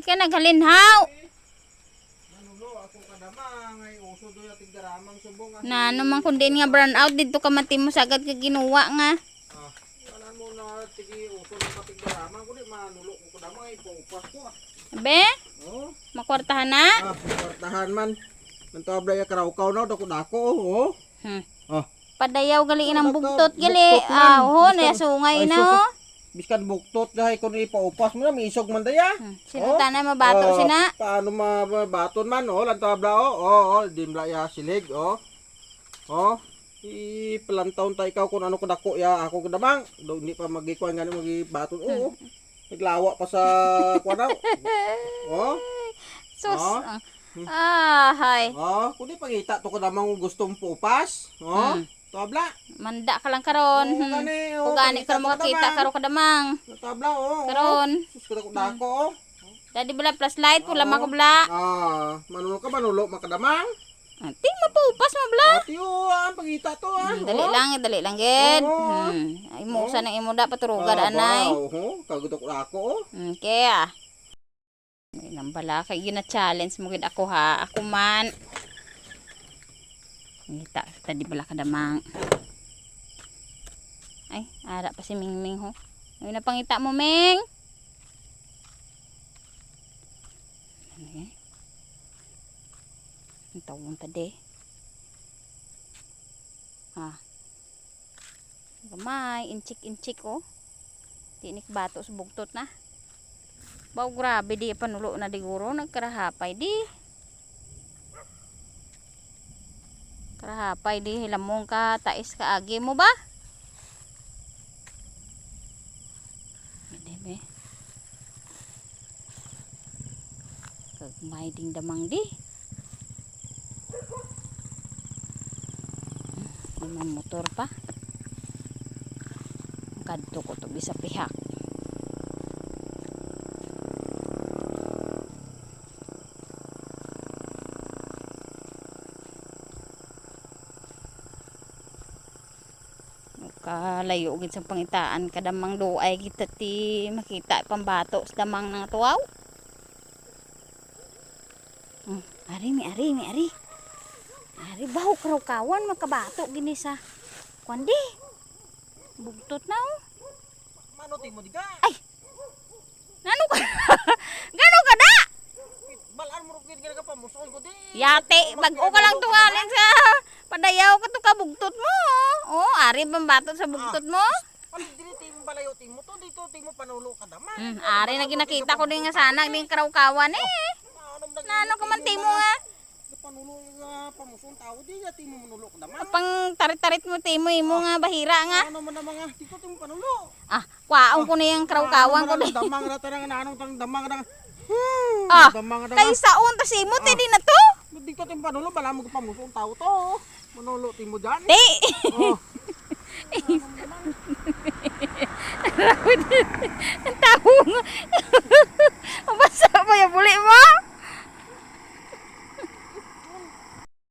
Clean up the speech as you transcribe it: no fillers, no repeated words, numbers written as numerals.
ka naghalinhaw. Nanulo ako kadamang ay uso do yatig garamang subong. Na naman kung din nga brown out dito ka mati mo sagad ka ginuwa nga. Kanan mo na tigi uso do yatig garamang kundi manulo ko kadamang ay paupas ko. Be? Oh. Makwartahan na? Kwartahan man. Nanto abla ya karaukaw na dako-dako oh. Padayaw gali ang bugtot gali. Ho na sungay na oh. Biskan buktot dahay kun ipaupas mo na miisog man daya. Sino tanay mabato sina? Paano mabaton man oh lanto abla oh dimla ya silig oh. Ipalantaon ta ikaw kung ano kadako ya ako kadamang. Do hindi pa magikuan ngani magibaton oh. Naglawa pa sa kuanaw. Sus. Hay. Kundi pangita to kadamang gustong pupas. Tabla. Manda ka lang karon. Ugani ka makakita karo kadamang. Tabla Karon. Sus kadako dako Dadi bala flashlight pula makabla. Manulo makadamang. Ting mapupas mo bla. Ati ang pangita to Dali lang gid. Ay mo sa nang imo da paturuga anay. Kagutok ako Okay Ay nang bala kay gina challenge mo gid ako ha. Ako man. Ngita tadi bala kadamang. Ay ara pa si Mingming ho. Ay napangita mo Ming. Ang tawon tadi. Gamay, inchik oh. Tinik bato sa bugtot na. Baw grabe di panulo na diguro nagkarahapay di. Karahapay di hilamong ka tais ka agi mo ba? Debe. Kagmay ding damang di. Naman motor pa. Kadto ko to bisa pihak. Kalayo gid sa pangitaan kadamang doay kita ti makita pambato sa damang nang tuwaw. Ari. Ari baho kawan makabato gini sa kundi. Bugtot na oh. Mano ti mo diga? Ay. Ngano ka? Ngano ka da? Balaan mo rugid ka pamuson ko di. Yate, bag-o ka lang tuwalin sa padayaw ka to ka bugtot mo. Oh, ari pambato sa bugtot mo. Ano dili ti mo balayo ti mo to dito ti mo panulo kadamang. Ari na ginakita ko din nga sana din karawkawan eh. Nano ka man ti mo nga? Panulo nga pamuson tao di ti mo manulo kadamang. Apang tarit-tarit mo ti mo imo nga bahira nga. Ano man mga dito ti mo panulo. Kwaong ko na yung karawkawan ko din. Damang ra tanang nanong tang damang ra. Kay saon ta si mo ti di na to. Dito ti mo panulo bala mo pamuson tao to. Manulo ti mo diyan. Di. Ang tao nga. Basta ba yung buli mo?